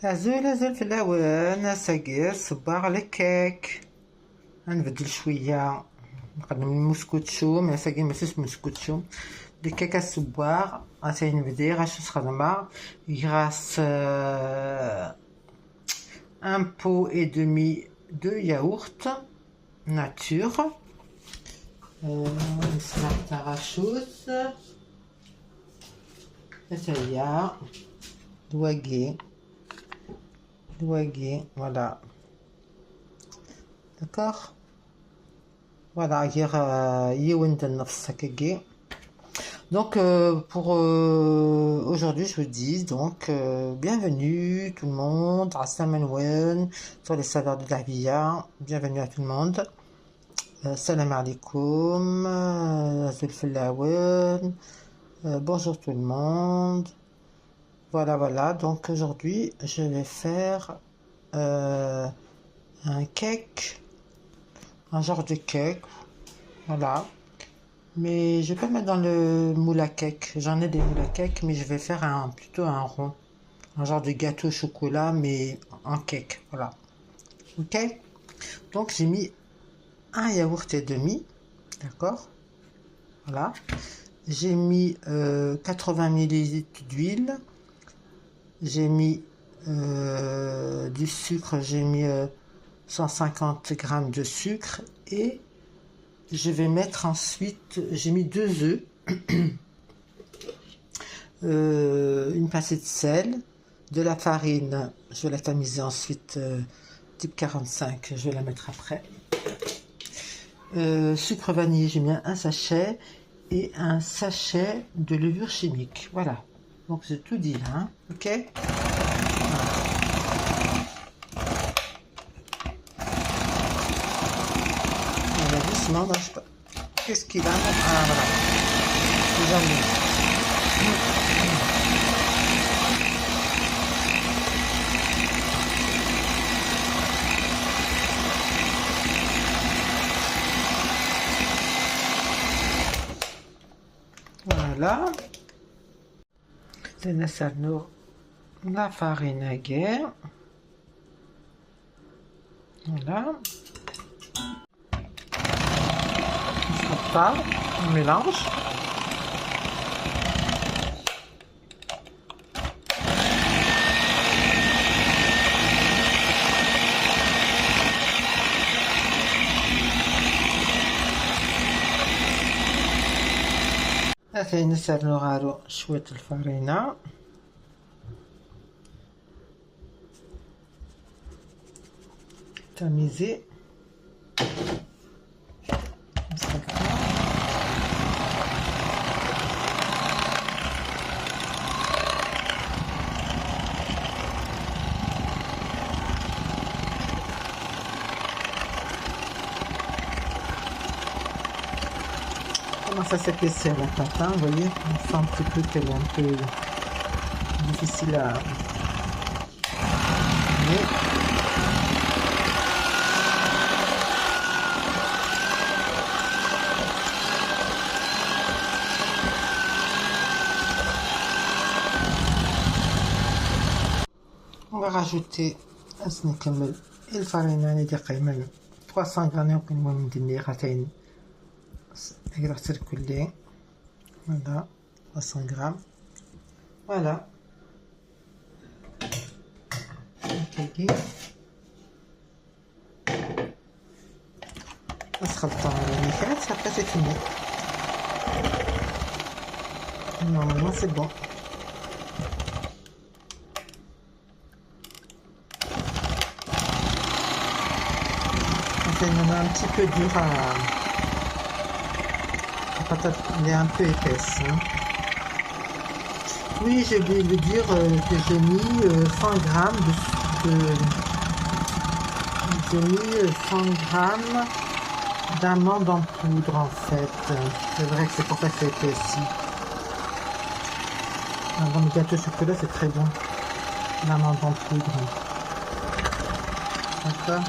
أزول في الأوان ساقي صباغ الكيك. غنبدل شوية نقدم المسكوتشو مي ساقي ماشيش مسكوتشو دي كيكة صباغ. غاتي نبدي غاش نستخدمها غراس un pot et demi de yaourt nature. نسمع تغشوس هي دواقي voilà d'accord voilà غير يوند النفس هكاكي. Donc pour aujourd'hui je vous dis donc bienvenue tout le monde à Samanwen sur les saveurs de la Via. Bienvenue à tout le monde. Salam alaikum, bonjour tout le monde. Voilà, donc aujourd'hui je vais faire un cake, un genre de cake, voilà. Mais je vais pas mettre dans le moule à cake, j'en ai des moules à cake, mais je vais faire plutôt un rond, un genre de gâteau au chocolat, mais en cake, voilà. Ok, donc j'ai mis un yaourt et demi, d'accord, voilà. J'ai mis 80 ml d'huile, j'ai mis du sucre, j'ai mis 150 g de sucre et je vais mettre ensuite, j'ai mis 2 œufs, une pincée de sel, de la farine, je vais la tamiser ensuite, type 45, je vais la mettre après. Sucre vanillé, j'ai mis un sachet et un sachet de levure chimique, voilà. Donc j'ai tout dit là, hein, ok. Voilà, doucement, qu'est-ce qu'il a? Ah voilà, voilà. نسرنو la farine à guerre, voilà. On mélange. هاكا نسرنو غارو شوية الفرينة تميزي ça s'épaissit la pâte, hein, vous voyez, on sent un petit peu qu'elle est un peu difficile à... Mais... on va rajouter الفرينة دقيقة 300 غرام يمكن من دقيقتين غسل كله. Voilà, 300 grammes. Voilà. Okay. الخلطة اللي فات صافي c'est fini. Normalement c'est bon. C'est un petit peu dur à... La patate elle est un peu épaisse. Hein. Oui, j'ai oublié de dire que j'ai mis 100 grammes j'ai mis 100 grammes d'amandes en poudre en fait. C'est vrai que c'est pour ça que c'est épaissi. Dans le gâteau au chocolat, c'est très bon. L'amande en poudre. D'accord.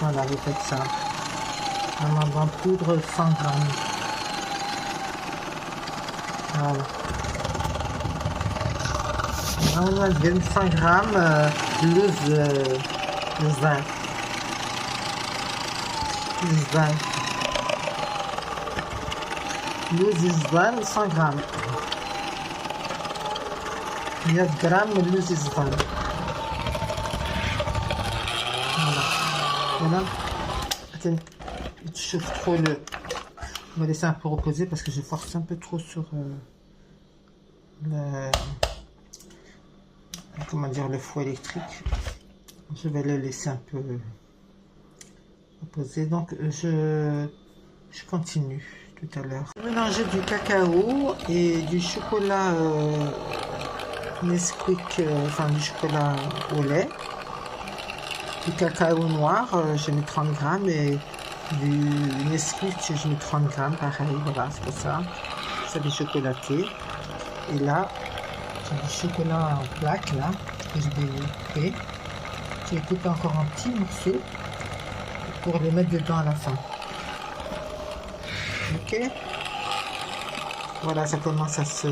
Voilà, vous faites ça. Amande en poudre, 100 grammes. Voilà. On a 100 grammes loose vin. Loose vin 100 grammes. 100 grammes loose vin. Voilà. Attends, je chauffe trop le... On va laisser un peu reposer parce que je force un peu trop sur comment dire, le four électrique. Je vais le laisser un peu reposer. Donc je continue tout à l'heure. Mélanger du cacao et du chocolat Nesquik, enfin du chocolat au lait. Du cacao noir, je mets 30 grammes et du Nesquik, je mets 30 grammes, pareil, voilà, c'est pour ça. C'est du chocolaté. Et là, j'ai du chocolat en plaque, là, que je vais couper. J'ai coupé encore en petits morceaux pour les mettre dedans à la fin. Ok. Voilà, ça commence à se...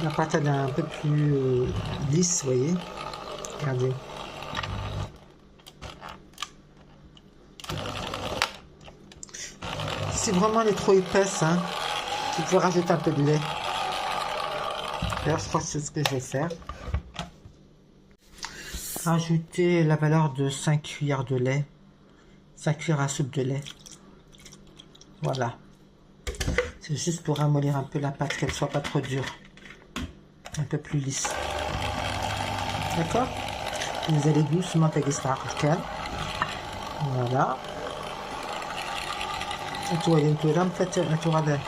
La pâte elle est un peu plus lisse, vous voyez. Regardez. Si vraiment elle est trop épaisse, hein, tu peux rajouter un peu de lait. D'ailleurs, je crois que c'est ce que je vais faire. Rajouter la valeur de 5 cuillères de lait. 5 cuillères à soupe de lait. Voilà. C'est juste pour ramollir un peu la pâte, qu'elle soit pas trop dure. Un peu plus lisse. D'accord? Vous allez doucement تقصها. Voilà. أتوا الانتورا مفات أتوا هذا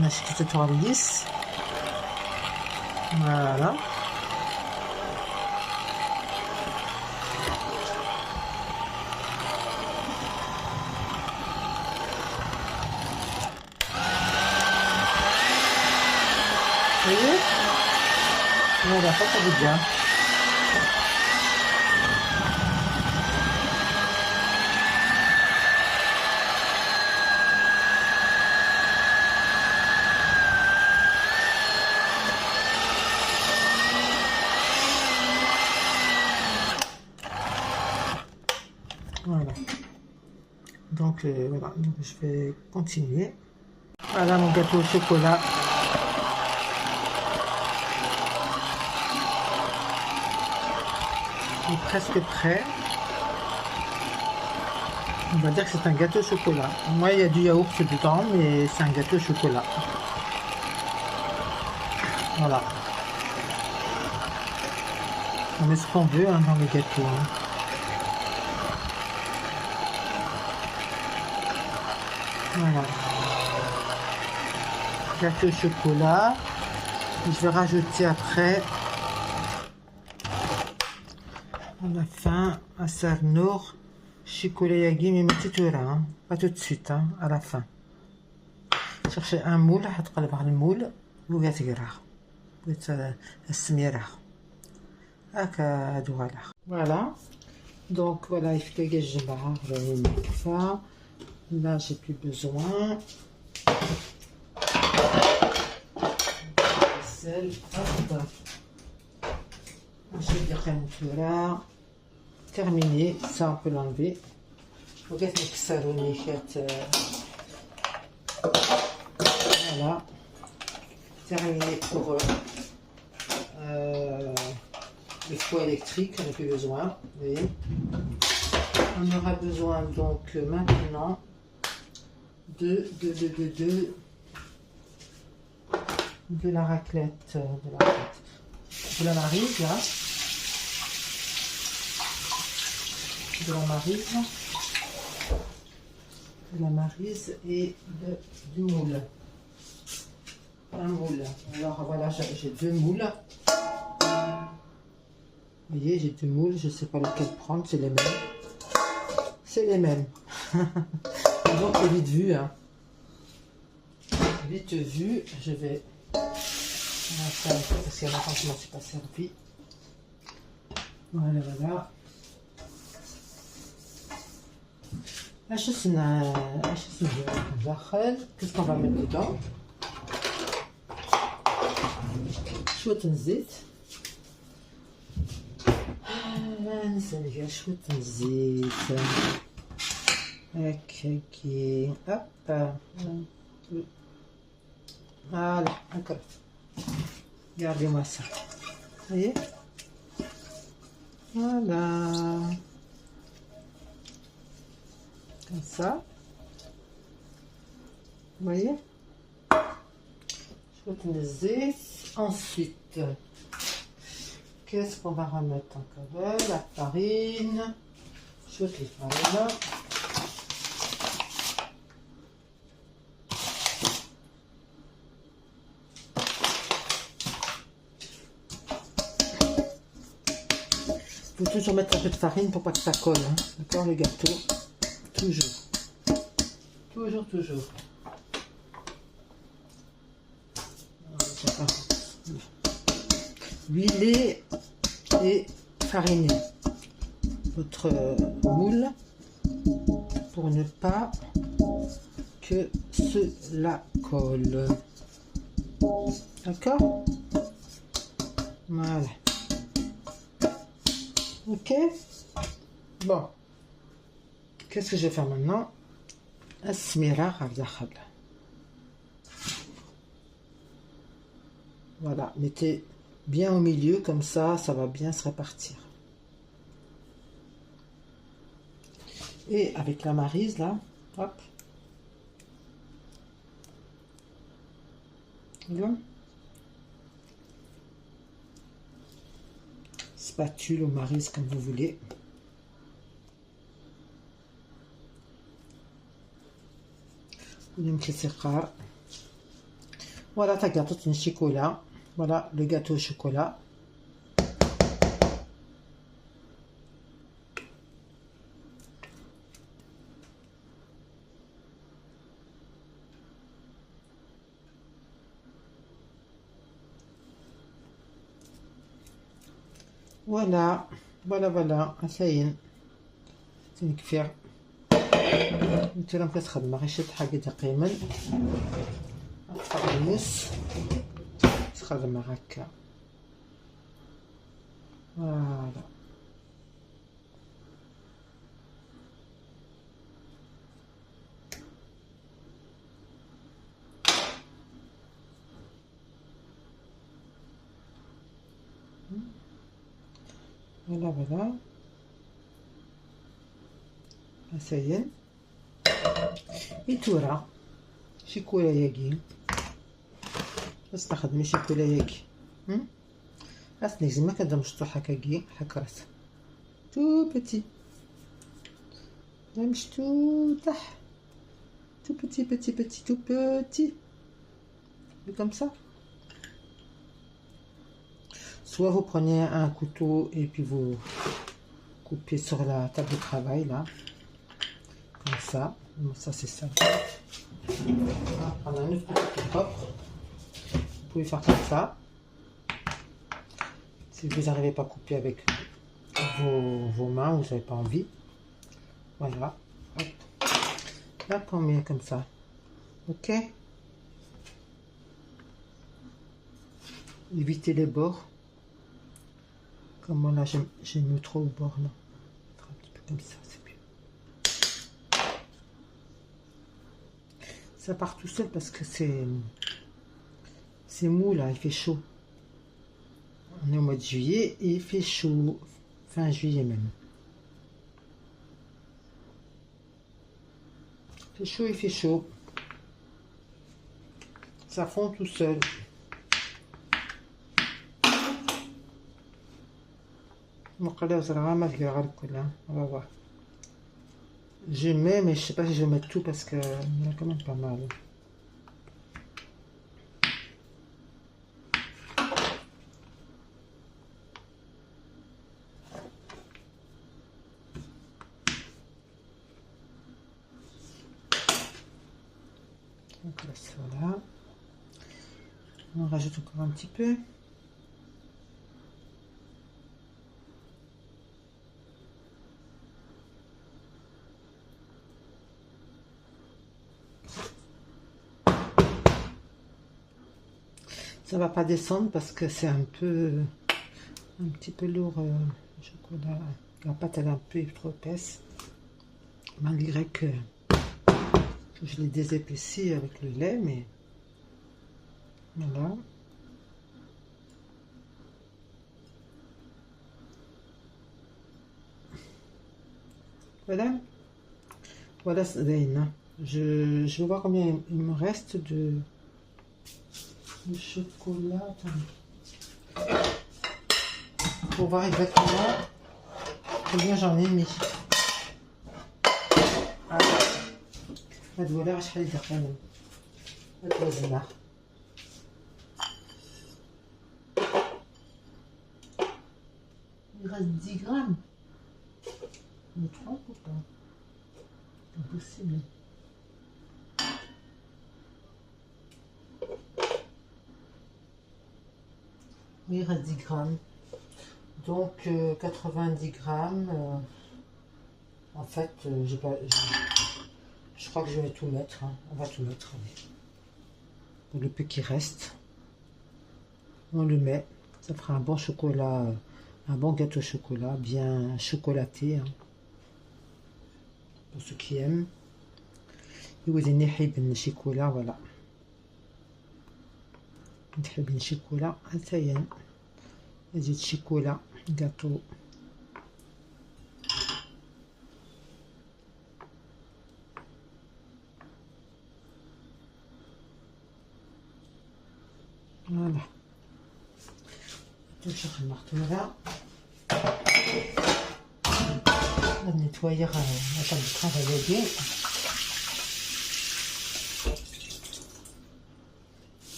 ماشي تتوا ليس. Voilà. Vous voyez? Voilà, ça va bien. Voilà. Donc voilà, donc, je vais continuer. Voilà mon gâteau au chocolat. Il est presque prêt. On va dire que c'est un gâteau au chocolat. Moi, il y a du yaourt dedans, mais c'est un gâteau au chocolat. Voilà. On met ce qu'on veut hein, dans les gâteaux. Hein. Voilà. Gâteau au chocolat. Je vais rajouter après à la fin un sarnour chocolat yagi mais hein. Pas tout de suite, hein, à la fin. Cherchez un moule, حتقلب على المول وغتقرا السميرة هكا هادو غالا. Voilà. Donc voilà, يفكاك الجمعة راهي مكفى. Là j'ai plus besoin. Sel, hop. Je vais dire un terminé, ça on peut l'enlever. وقعت نكسروني كانت voilà, terminé pour le four électrique, on n'a plus besoin, vous voyez. On aura besoin donc maintenant de la raclette, de la maryse là. De la maryse et du moule. Un moule. Alors voilà, j'ai deux moules. Vous voyez, j'ai deux moules, je ne sais pas lequel prendre, c'est les mêmes. C'est les mêmes. Donc vite vu, hein. Vite vu, je vais faire un peu parce qu'il y a longtemps que je ne m'en suis pas servi. Voilà, voilà. Qu'est-ce qu'on va mettre dedans? شوية الزيت. ننزل فيها شوية الزيت هكاكي. هوبا فوالا هكا. Regardez-moi ça. Vous voyez? Voilà. Comme ça. Vous voyez? Je vais utiliser. Ensuite, qu'est-ce qu'on va remettre encore? La farine. Je vais les farines. Il faut toujours mettre un peu de farine pour pas que ça colle, hein. D'accord, le gâteau? Toujours. Toujours, toujours. Huilez et farinez votre moule pour ne pas que cela colle. D'accord? Voilà. Ok? Bon. Qu'est-ce que je vais faire maintenant? Voilà, mettez bien au milieu, comme ça va bien se répartir. Et avec la maryse, là, hop. Voilà. Spatule ou maryse, comme vous voulez. Voilà ta gâteau de chocolat. Voilà le gâteau au chocolat. Voilà, voilà, ça y est. C'est كفاية. انت راك تخدم غير حاجه تقريبا الموس تخدم هكا. فوالا فوالا ça y est. إيتورا شيكولا ياكي بس تخدمي شيكولا ياكي راسني زعما كنبدا مشطوح هكاكي هكا راسها تو بيتي مشطوح tout petit comme ça. Soit vous prenez un couteau et puis vous coupez sur la table de travail là, comme ça. Ça c'est ça. On va prendre un autre couteau propre. Vous pouvez faire comme ça. Si vous n'arrivez pas à couper avec vos mains, vous n'avez pas envie. Voilà. Hop. Là, on met comme ça. Ok. Évitez les bords. Comme moi là, j'ai mis trop au bord là. Un petit peu comme ça, c'est mieux. Ça part tout seul parce que c'est mou là, il fait chaud. On est au mois de juillet et il fait chaud. Fin juillet même. Il fait chaud, il fait chaud. Ça fond tout seul. On va voir. Je mets, mais je sais pas si je vais mettre tout parce que il y en a quand même pas mal. Donc là, voilà. On rajoute encore un petit peu. Ça va pas descendre parce que c'est un petit peu lourd. Le chocolat, la pâte elle est un peu trop épaisse. Malgré que je l'ai désépaissi avec le lait, mais voilà. Voilà. Voilà, Zayn. Je vais voir combien il me reste de chocolat. Attendez. Pour voir exactement combien j'en ai mis. هاد شحال يدخل هاد الوزنه il reste 10 grammes. Je me trompe ou pas? C'est impossible. Oui, il reste 10 grammes. Donc 90 grammes. En fait, j'ai pas. Je crois que je vais tout mettre. Hein. On va tout mettre. Pour le peu qui reste, on le met. Ça fera un bon chocolat, un bon gâteau au chocolat, bien chocolaté. Hein. Pour ceux qui aiment. إذا نحب الشوكولا voilà. نحب الشوكولا حتى نزيد شوكولا gâteau. Voilà. نشوف المرطورة. On va nettoyer la table de travail bien.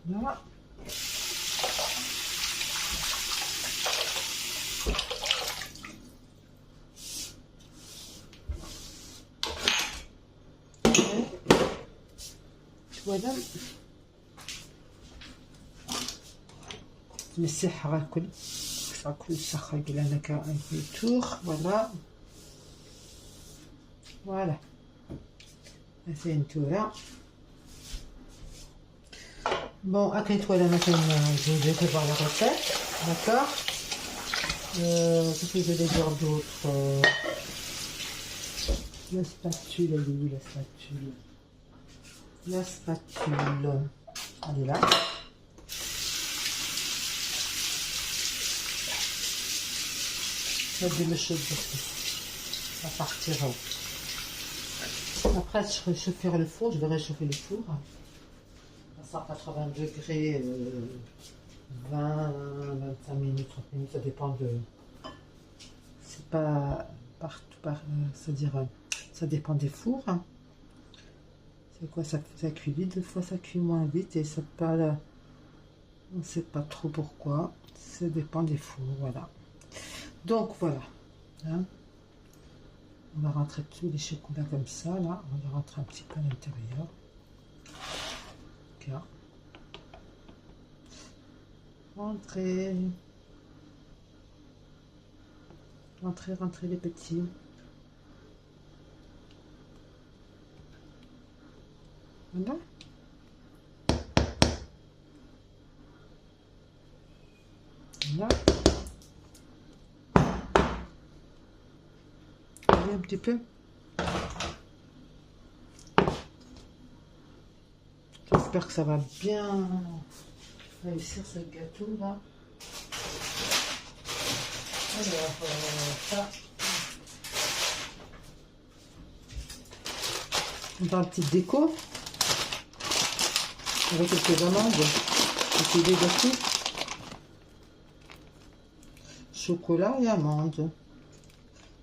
Voilà. Voilà. نمسحها الكل السخة يقول أنا كالتور. Voilà. Voilà. C'est une tour. Bon, à nettoyer maintenant, je vais prévoir la recette. D'accord. Qu'est-ce que je vais dire d'autre? La spatule, elle est où la spatule? La spatule, elle est là. Je vais me chauffer. Ça partira. Après, je chaufferai le four. Je vais réchauffer le four. 180 degrés, 20, 25 minutes, 30 minutes, ça dépend de... C'est pas partout, c'est-à-dire, ça dépend des fours. Hein. C'est quoi, ça cuit vite, des fois ça cuit moins vite, et c'est pas... On ne sait pas trop pourquoi, ça dépend des fours, voilà. Donc voilà, hein. On va rentrer tous les chocolats comme ça, là, on va rentrer un petit peu à l'intérieur. Rentrez, rentrez, rentrez les petits. Voilà. Voilà. Allez, un petit peu. J'espère que ça va bien réussir ce gâteau là. Alors, ça. On va une petite déco avec quelques amandes, quelques gâteaux, chocolat et amandes.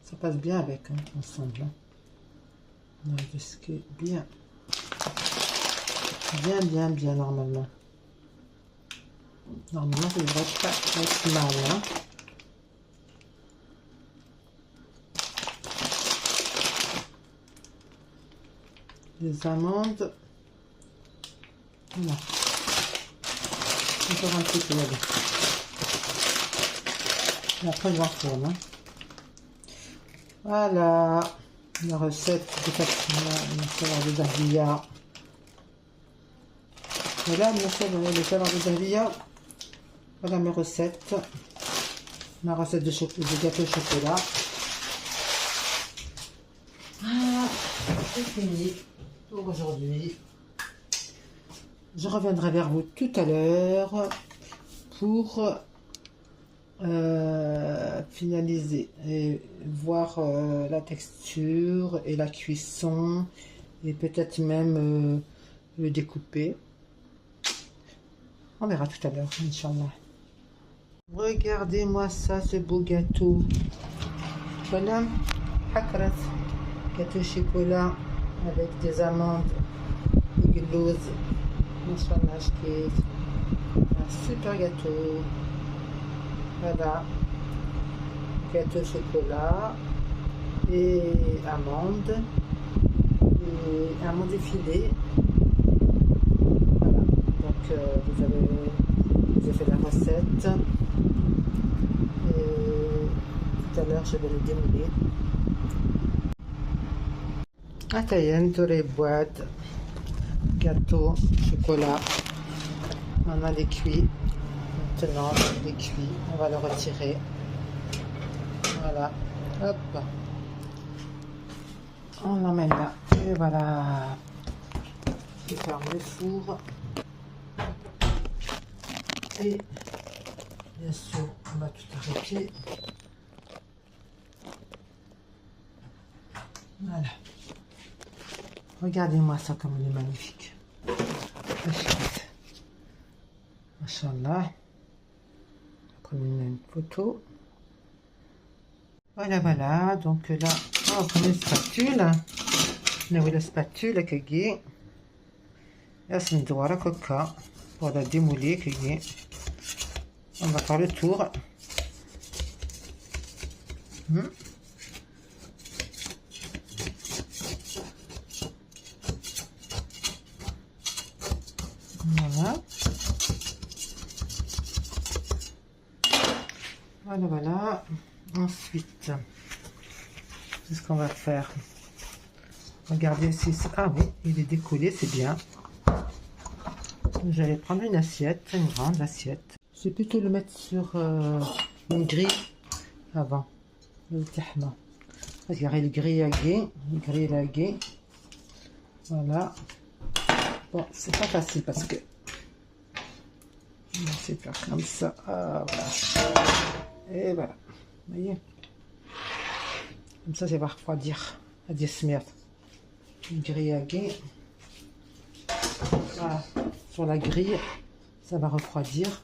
Ça passe bien avec, hein, ensemble. Hein. On a de ce qui est bien. Bien, normalement. Normalement, ça devrait pas être mal. Hein. des amandes. Voilà. Encore un petit peu là. Et après, je vais en fourne. Hein. Voilà. La recette de salade de dahlia. Voilà, le salade de dahlia. Voilà mes recettes. Ma recette de gâteau au chocolat. Voilà, c'est fini pour aujourd'hui. Je reviendrai vers vous tout à l'heure pour finaliser et voir la texture et la cuisson et peut-être même le découper. On verra tout à l'heure, Inch'Allah. Regardez-moi ça, ce beau gâteau. Voilà, gâteau chocolat avec des amandes et glouses. Inch'Allah, je kiffe. Un super gâteau. Voilà, gâteau chocolat et amandes effilées. Voilà, donc vous avez fait la recette et tout à l'heure je vais le démouler. Atayen les boîtes, gâteau chocolat, on a les cuits. Maintenant, il est cuit, on va le retirer. Voilà, hop, on l'emmène là. Et voilà, je ferme le four. Et bien sûr, on va tout arrêter. Voilà. Regardez-moi ça comme il est magnifique. Machallah. Une photo. Voilà, donc là, on prend une spatule. On a la spatule qui est la coca pour la démouler. On va faire le tour. Voilà. Voilà. Ensuite, c'est ce qu'on va faire. Regardez si... Ah oui, il est décollé, c'est bien. J'allais prendre une assiette, une grande assiette. Je vais plutôt le mettre sur une grille avant. Le tahma. Regardez, le grillé. Voilà. Bon, c'est pas facile parce que... On va essayer de faire comme ça. Ah, voilà. Et voilà. Vous voyez? Comme ça, ça va refroidir. À 10 minutes. Grillé. Voilà. Sur la grille, ça va refroidir.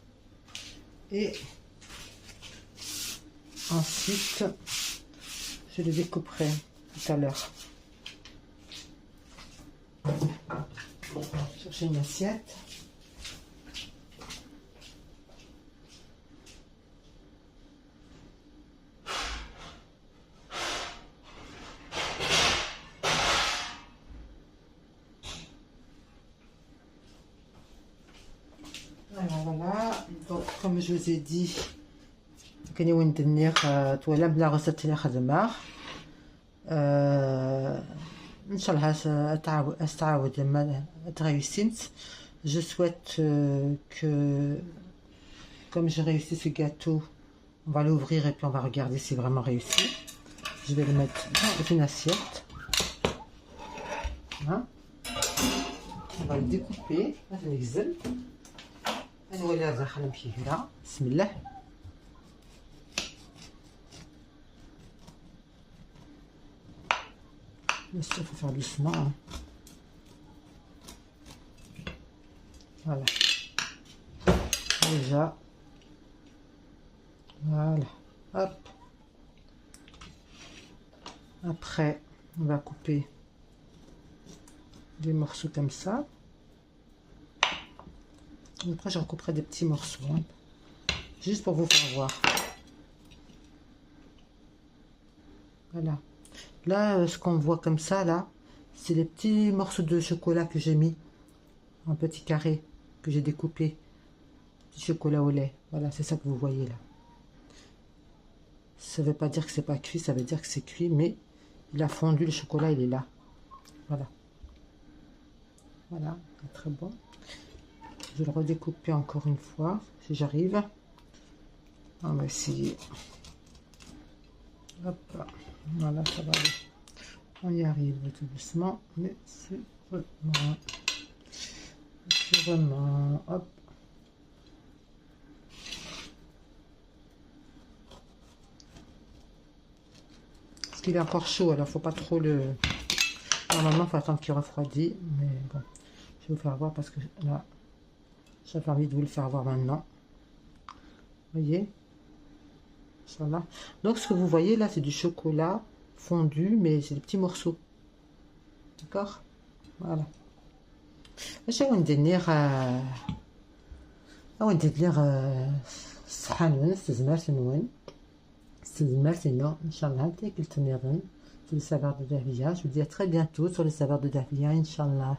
Et ensuite, je le découperai tout à l'heure. Chercher une assiette. Voilà, donc comme je vous ai dit, كاني وين ندير تولا بلا غسلت لي خدمه ان شاء الله استعاود لما تغيسينت. Je souhaite que comme j'ai réussi ce gâteau, on va l'ouvrir et puis on va regarder si vraiment réussi. Je vais le mettre dans une assiette. Hein? On va le découper. نولي داخل نمشي هنا. بسم الله. بس il faut faire doucement. Hein. Voilà. Déjà. Voilà. Hop. Après, on va couper des morceaux comme ça. Après, j'en couperai des petits morceaux, hein, juste pour vous faire voir. Voilà. Là, ce qu'on voit comme ça, là, C'est les petits morceaux de chocolat que j'ai mis en petits carrés, que j'ai découpé. Du chocolat au lait. Voilà, c'est ça que vous voyez là. Ça veut pas dire que c'est pas cuit, ça veut dire que c'est cuit, mais il a fondu, le chocolat, il est là. Voilà. Voilà, très bon. Je vais le redécouper encore une fois, si j'arrive. On va essayer. Hop, voilà, ça va aller. On y arrive tout doucement, mais sûrement. Sûrement, hop. Parce qu'il est encore chaud, alors faut pas trop le... Normalement, il faut attendre qu'il refroidisse, mais bon. Je vais vous faire voir parce que là, j'avais envie de vous le faire voir maintenant. Vous voyez? Voilà. Donc, ce que vous voyez là, c'est du chocolat fondu, mais c'est des petits morceaux. D'accord? Voilà. Je vais ندير صحة نون استزمرت نون استزمرت إنه إن شاء الله تاكلت نظن sur les saveurs de Dahlia. Je vous dis à très bientôt sur les saveurs de Dahlia, Inch'Allah.